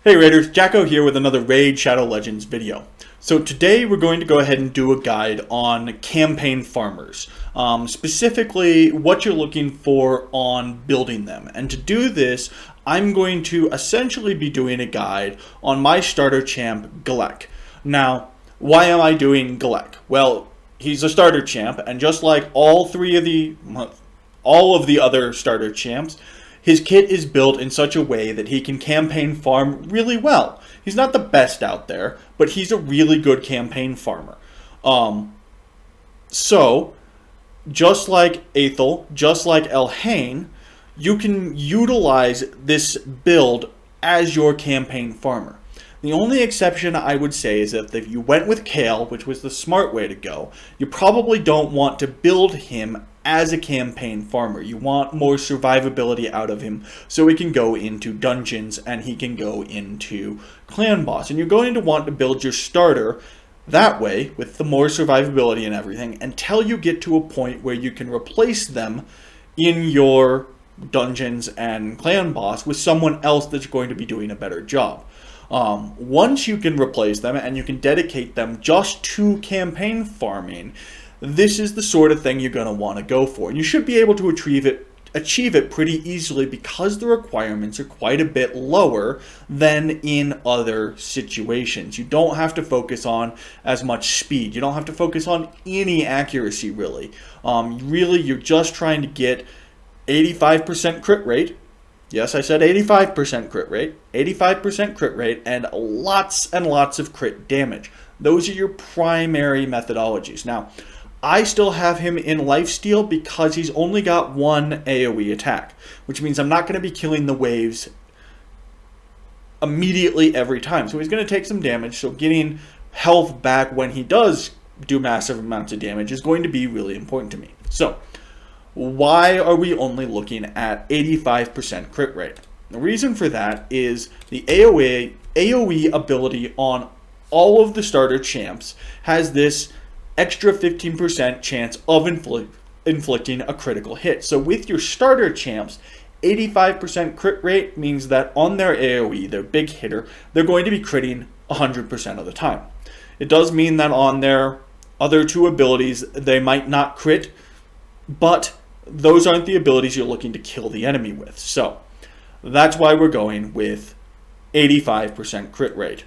Hey Raiders, Jacko here with another Raid Shadow Legends video. So today we're going to go ahead and do a guide on campaign farmers. Specifically what you're looking for on building them. And to do this, I'm going to essentially be doing a guide on my starter champ, Galek. Now, why am I doing Galek? Well, he's a starter champ, and just like all of the other starter champs, his kit is built in such a way that he can campaign farm really well. He's not the best out there, but he's a really good campaign farmer. So, just like Aethel, just like Elhain, you can utilize this build as your campaign farmer. The only exception I would say is that if you went with Kale, which was the smart way to go, you probably don't want to build him as a campaign farmer. You want more survivability out of him so he can go into dungeons and he can go into clan boss. And you're going to want to build your starter that way with the more survivability and everything until you get to a point where you can replace them in your dungeons and clan boss with someone else that's going to be doing a better job. Once you can replace them and you can dedicate them just to campaign farming, this is the sort of thing you're going to want to go for. And you should be able to achieve it pretty easily because the requirements are quite a bit lower than in other situations. You don't have to focus on as much speed. You don't have to focus on any accuracy, really. You're just trying to get 85% crit rate. Yes, I said 85% crit rate, 85% crit rate, and lots of crit damage. Those are your primary methodologies. Now, I still have him in lifesteal because he's only got one AoE attack, which means I'm not going to be killing the waves immediately every time. So he's going to take some damage, so getting health back when he does do massive amounts of damage is going to be really important to me. So, why are we only looking at 85% crit rate? The reason for that is the AoE ability on all of the starter champs has this extra 15% chance of inflicting a critical hit. So with your starter champs, 85% crit rate means that on their AoE, their big hitter, they're going to be critting 100% of the time. It does mean that on their other two abilities, they might not crit, but those aren't the abilities you're looking to kill the enemy with. So that's why we're going with 85% crit rate.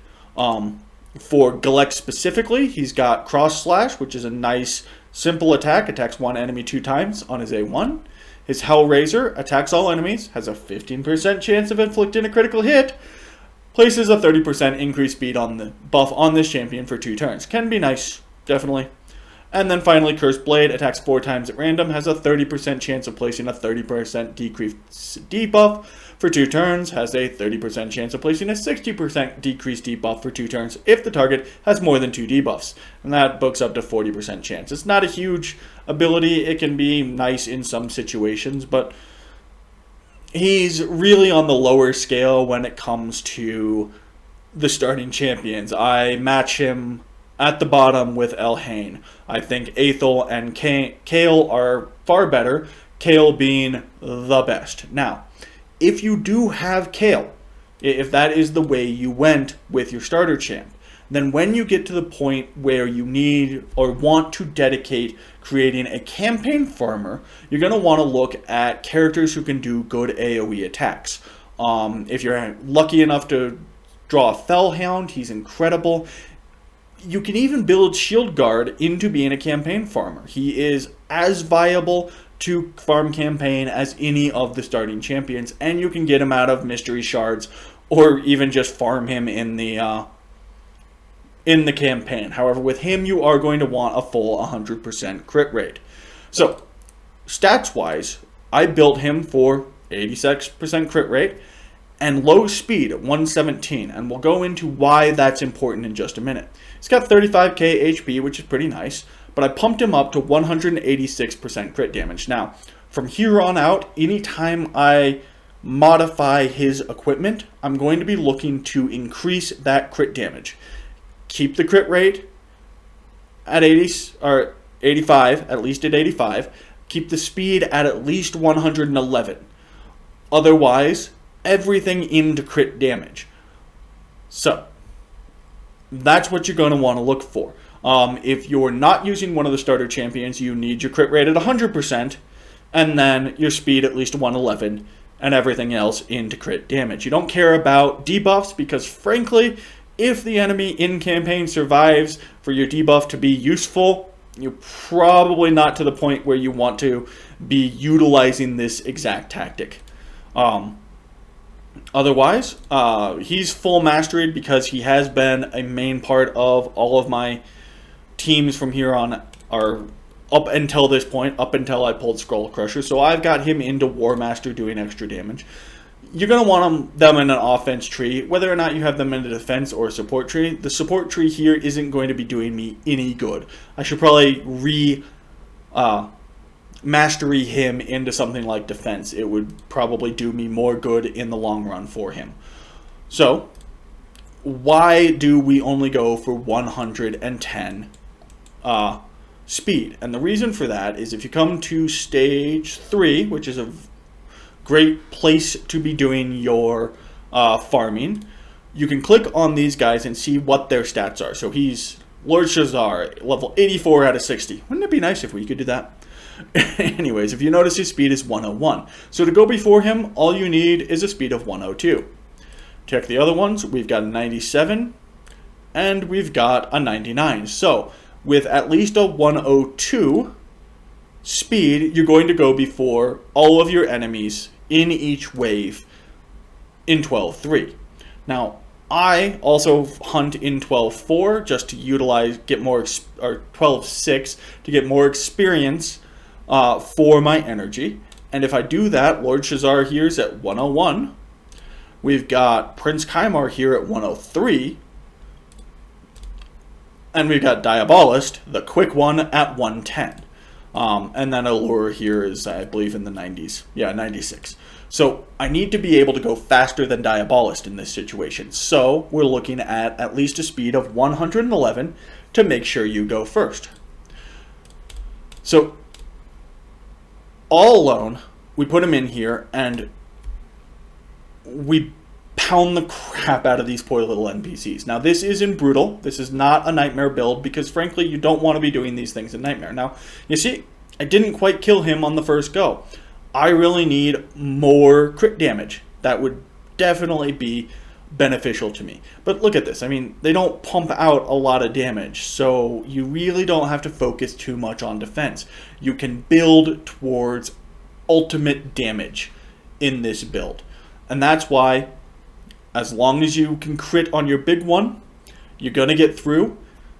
For Galek specifically, he's got Cross Slash, which is a nice, simple attack. Attacks one enemy 2 times on his A1. His Hellraiser attacks all enemies, has a 15% chance of inflicting a critical hit, places a 30% increased speed on the buff on this champion for 2 turns. Can be nice, definitely. And then finally, Cursed Blade attacks 4 times at random, has a 30% chance of placing a 30% decreased debuff for 2 turns, has a 30% chance of placing a 60% decreased debuff for 2 turns if the target has more than 2 debuffs. And that books up to 40% chance. It's not a huge ability. It can be nice in some situations, but he's really on the lower scale when it comes to the starting champions. I match him at the bottom with Elhain. I think Aethel and Kale are far better, Kale being the best. Now, if you do have Kale, if that is the way you went with your starter champ, then when you get to the point where you need or want to dedicate creating a campaign farmer, you're going to want to look at characters who can do good AoE attacks. If you're lucky enough to draw a Fellhound, he's incredible. You can even build Shield Guard into being a campaign farmer. He is as viable to farm campaign as any of the starting champions, and you can get him out of mystery shards or even just farm him in the campaign. However, with him you are going to want a full 100% crit rate. So, stats-wise, I built him for 86% crit rate and low speed at 117, and we'll go into why that's important in just a minute. He's got 35k HP, which is pretty nice, but I pumped him up to 186% crit damage. Now, from here on out, anytime I modify his equipment, I'm going to be looking to increase that crit damage. Keep the crit rate at 85, at least at 85. Keep the speed at least 111. Otherwise, everything into crit damage. So that's what you're going to want to look for. If you're not using one of the starter champions, you need your crit rate at 100%, and then your speed at least 111, and everything else into crit damage. You don't care about debuffs because, frankly, if the enemy in campaign survives for your debuff to be useful, you're probably not to the point where you want to be utilizing this exact tactic. Otherwise, he's full mastered because he has been a main part of all of my teams from here on, are up until this point, up until I pulled Skull Crusher. So I've got him into War Master doing extra damage. You're going to want them in an offense tree, whether or not you have them in a defense or a support tree. The support tree here isn't going to be doing me any good. I should probably mastery him into something like defense. It would probably do me more good in the long run for him. So, why do we only go for 110 speed? And the reason for that is if you come to stage 3, which is a great place to be doing your farming, you can click on these guys and see what their stats are. So he's Lord Shazar, level 84 out of 60. Wouldn't it be nice if we could do that? Anyways, if you notice, his speed is 101. So to go before him, all you need is a speed of 102. Check the other ones. We've got a 97 and we've got a 99. So with at least a 102 speed, you're going to go before all of your enemies in each wave in 12.3. Now, I also hunt in 12.4 just to utilize, get more, or 12.6 to get more experience for my energy. And if I do that, Lord Shazar here is at 101. We've got Prince Kymar here at 103. And we've got Diabolist, the quick one, at 110. And then Allure here is, I believe, in the 90s. Yeah, 96. So I need to be able to go faster than Diabolist in this situation. So we're looking at least a speed of 111 to make sure you go first. So all alone, we put him in here and we pound the crap out of these poor little NPCs. Now, this isn't brutal. This is not a Nightmare build because, frankly, you don't want to be doing these things in Nightmare. Now, you see, I didn't quite kill him on the first go. I really need more crit damage. That would definitely be beneficial to me. But look at this. I mean, they don't pump out a lot of damage, so you really don't have to focus too much on defense. You can build towards ultimate damage in this build. And that's why, as long as you can crit on your big one, you're going to get through.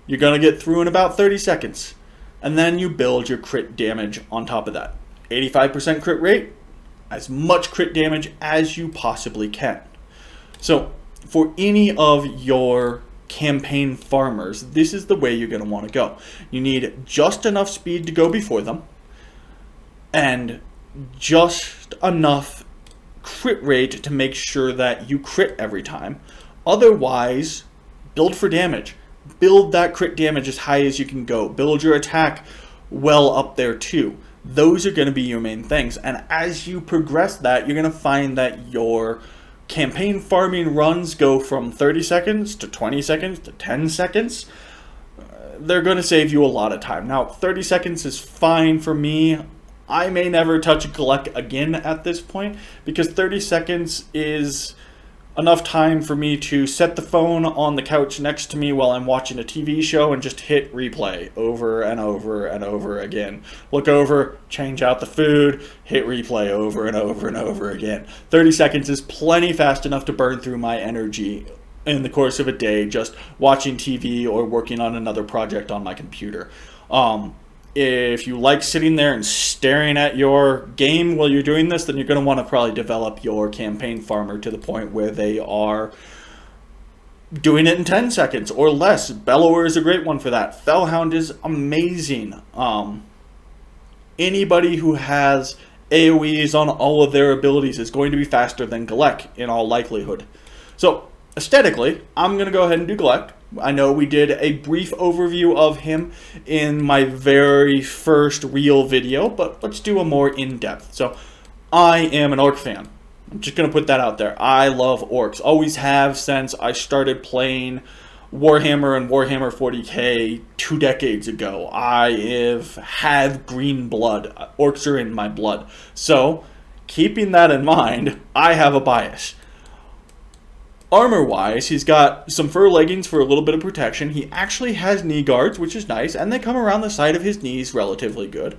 You're going to get through in about 30 seconds. And then you build your crit damage on top of that. 85% crit rate, as much crit damage as you possibly can. So, for any of your campaign farmers, this is the way you're going to want to go. You need just enough speed to go before them, and just enough crit rate to make sure that you crit every time. Otherwise, build for damage. Build that crit damage as high as you can go. Build your attack well up there too. Those are going to be your main things. And as you progress that, you're going to find that your campaign farming runs go from 30 seconds to 20 seconds to 10 seconds. They're going to save you a lot of time. Now, 30 seconds is fine for me. I may never touch Galek again at this point because 30 seconds is enough time for me to set the phone on the couch next to me while I'm watching a TV show and just hit replay over and over and over again. Look over, change out the food, hit replay over and over and over again. 30 seconds is plenty fast enough to burn through my energy in the course of a day just watching TV or working on another project on my computer. If you like sitting there and staring at your game while you're doing this, then you're going to want to probably develop your campaign farmer to the point where they are doing it in 10 seconds or less. Bellower is a great one for that. Fellhound is amazing. Anybody who has AoEs on all of their abilities is going to be faster than Galek in all likelihood. So, aesthetically, I'm going to go ahead and do Galek. I know we did a brief overview of him in my very first real video, but let's do a more in-depth. So, I am an Orc fan. I'm just going to put that out there. I love orcs. Always have since I started playing Warhammer and Warhammer 40k 2 decades ago. I have green blood. Orcs are in my blood. So, keeping that in mind, I have a bias. Armor-wise, he's got some fur leggings for a little bit of protection. He actually has knee guards, which is nice, and they come around the side of his knees relatively good.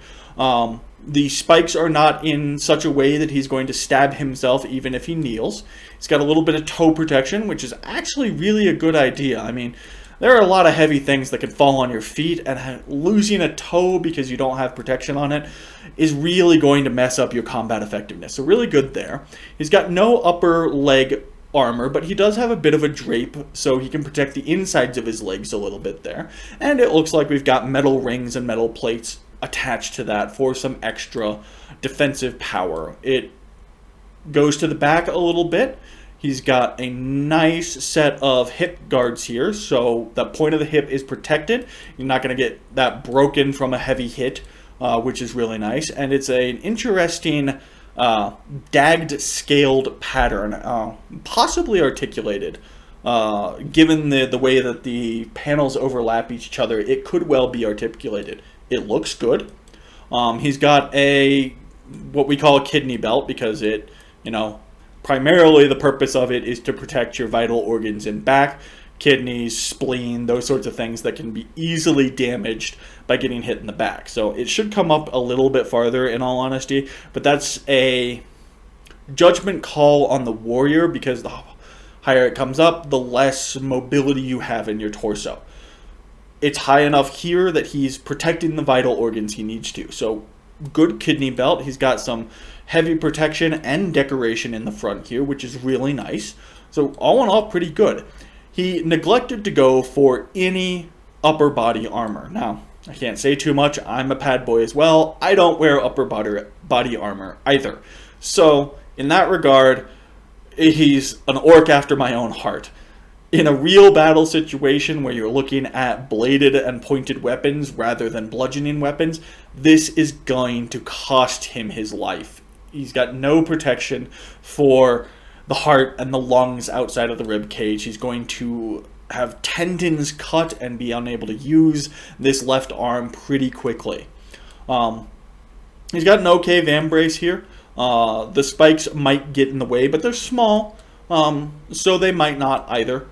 The spikes are not in such a way that he's going to stab himself even if he kneels. He's got a little bit of toe protection, which is actually really a good idea. I mean, there are a lot of heavy things that can fall on your feet, and losing a toe because you don't have protection on it is really going to mess up your combat effectiveness. So really good there. He's got no upper leg armor, but he does have a bit of a drape, so he can protect the insides of his legs a little bit there. And it looks like we've got metal rings and metal plates attached to that for some extra defensive power. It goes to the back a little bit. He's got a nice set of hip guards here, so the point of the hip is protected. You're not going to get that broken from a heavy hit, which is really nice. And it's an interesting dagged scaled pattern, possibly articulated. Given the way that the panels overlap each other, it could well be articulated. It looks good. He's got what we call a kidney belt, because it, primarily the purpose of it is to protect your vital organs in back, kidneys, spleen, those sorts of things that can be easily damaged by getting hit in the back. So it should come up a little bit farther, in all honesty, but that's a judgment call on the warrior, because the higher it comes up, the less mobility you have in your torso. It's high enough here that he's protecting the vital organs he needs to. So good kidney belt. He's got some heavy protection and decoration in the front here, which is really nice. So all in all, pretty good. He neglected to go for any upper body armor. Now, I can't say too much. I'm a pad boy as well. I don't wear upper body armor either. So in that regard, he's an orc after my own heart. In a real battle situation where you're looking at bladed and pointed weapons rather than bludgeoning weapons, this is going to cost him his life. He's got no protection for the heart and the lungs outside of the rib cage. He's going to have tendons cut and be unable to use this left arm pretty quickly. He's got an okay vambrace here. The spikes might get in the way, but they're small, so they might not either.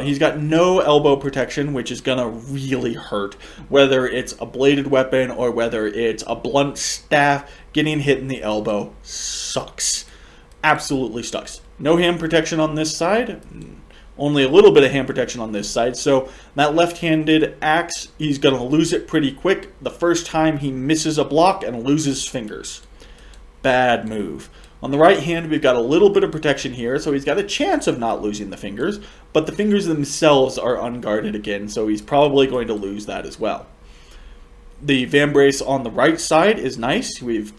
He's got no elbow protection, which is going to really hurt. Whether it's a bladed weapon or whether it's a blunt staff, getting hit in the elbow sucks. Absolutely sucks. No hand protection on this side. Only a little bit of hand protection on this side. So that left-handed axe, he's going to lose it pretty quick. The first time he misses a block and loses fingers. Bad move. On the right hand, we've got a little bit of protection here, so he's got a chance of not losing the fingers, but the fingers themselves are unguarded again, so he's probably going to lose that as well. The vambrace on the right side is nice. We've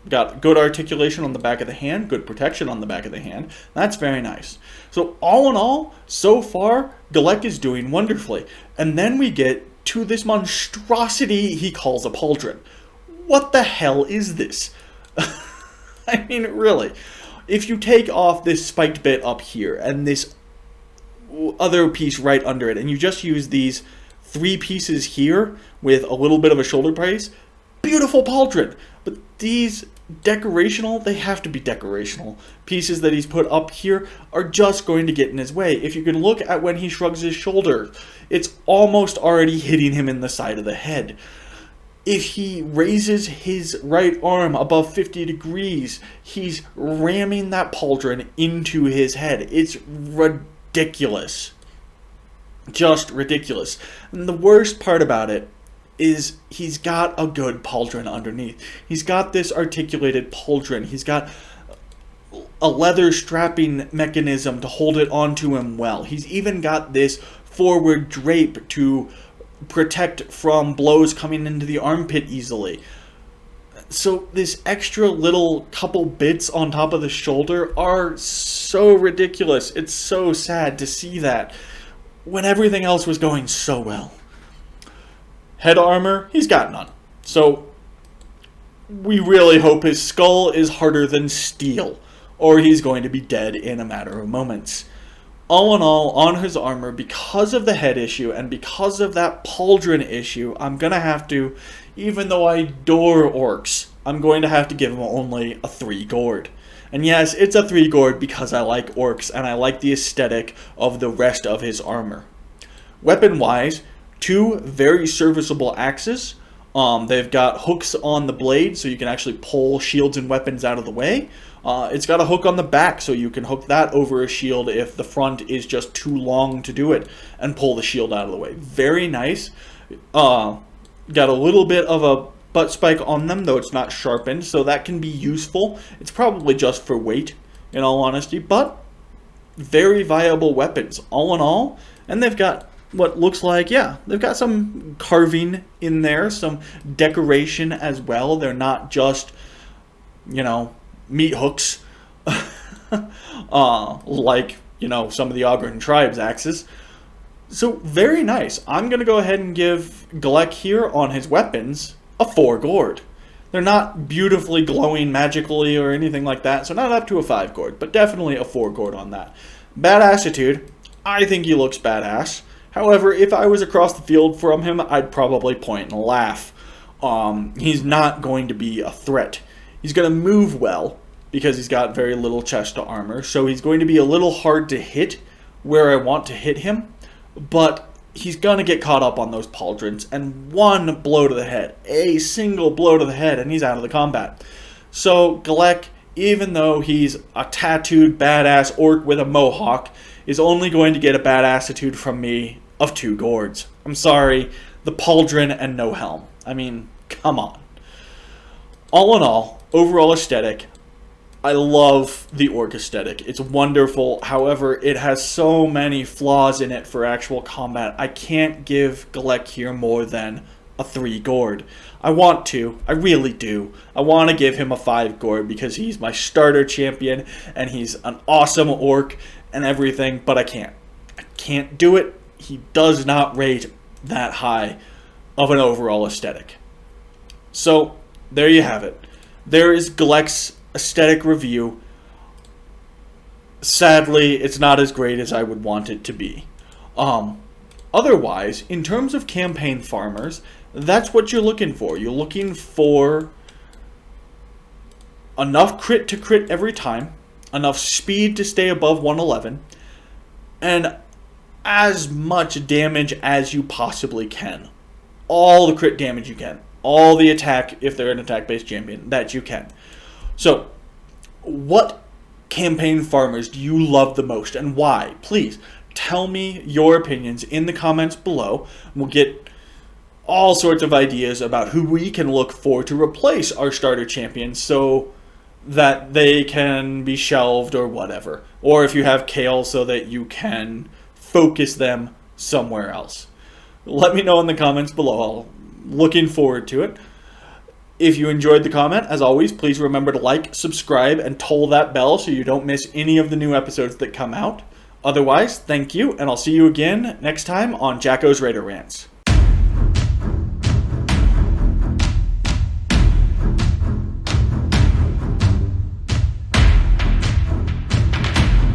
got good articulation on the back of the hand, good protection on the back of the hand. That's very nice. So all in all, so far, Galek is doing wonderfully. And then we get to this monstrosity he calls a pauldron. What the hell is this? I mean, really, if you take off this spiked bit up here and this other piece right under it, and you just use these 3 pieces here with a little bit of a shoulder brace, beautiful pauldron. But these decorational, they have to be decorational. Pieces that he's put up here are just going to get in his way. If you can look at when he shrugs his shoulders, it's almost already hitting him in the side of the head. If he raises his right arm above 50 degrees, he's ramming that pauldron into his head. It's ridiculous. Just ridiculous. And the worst part about it is he's got a good pauldron underneath. He's got this articulated pauldron. He's got a leather strapping mechanism to hold it onto him well. He's even got this forward drape to protect from blows coming into the armpit easily. So this extra little couple bits on top of the shoulder are so ridiculous. It's so sad to see that when everything else was going so well. Head armor, he's got none. So we really hope his skull is harder than steel, or he's going to be dead in a matter of moments. All in all, on his armor, because of the head issue and because of that pauldron issue, I'm going to have to, even though I adore orcs, I'm going to have to give him only a 3 gourd. And yes, it's a 3 gourd because I like orcs and I like the aesthetic of the rest of his armor. Weapon-wise, 2 very serviceable axes. They've got hooks on the blade so you can actually pull shields and weapons out of the way. It's got a hook on the back so you can hook that over a shield if the front is just too long to do it and pull the shield out of the way. Very nice. Got a little bit of a butt spike on them, though it's not sharpened, so that can be useful. It's probably just for weight, in all honesty, but very viable weapons, all in all. And they've got what looks like, yeah, they've got some carving in there, some decoration as well. They're not just, meat hooks like, some of the Ogren tribes' axes. So, very nice. I'm going to go ahead and give Galek here on his weapons a 4 gourd. They're not beautifully glowing magically or anything like that, so not up to a 5 gourd, but definitely a 4 gourd on that. Badassitude, I think he looks badass. However, if I was across the field from him, I'd probably point and laugh. He's not going to be a threat. He's going to move well because he's got very little chest to armor, so he's going to be a little hard to hit where I want to hit him, but he's going to get caught up on those pauldrons, and one blow to the head, a single blow to the head, and he's out of the combat. So Galek, even though he's a tattooed badass orc with a mohawk, is only going to get a badassitude from me of 2 gourds. I'm sorry, the pauldron and no helm. I mean, come on. All in all, overall aesthetic, I love the orc aesthetic. It's wonderful. However, it has so many flaws in it for actual combat. I can't give Galek here more than a 3 gourd. I want to. I really do. I want to give him a 5 gourd because he's my starter champion and he's an awesome orc and everything, but I can't. I can't do it. He does not rate that high of an overall aesthetic. So, there you have it. There is Galek's aesthetic review. Sadly, it's not as great as I would want it to be. Otherwise, in terms of campaign farmers, that's what you're looking for. You're looking for enough crit to crit every time, enough speed to stay above 111, and as much damage as you possibly can. All the crit damage you can. All the attack, if they're an attack-based champion, that you can. So, what campaign farmers do you love the most and why? Please, tell me your opinions in the comments below. We'll get all sorts of ideas about who we can look for to replace our starter champions so that they can be shelved or whatever. Or if you have Kale, so that you can focus them somewhere else. Let me know in the comments below. I'm looking forward to it. If you enjoyed the comment, as always, please remember to like, subscribe, and toll that bell so you don't miss any of the new episodes that come out. Otherwise, thank you, and I'll see you again next time on Jacko's Raider Rants.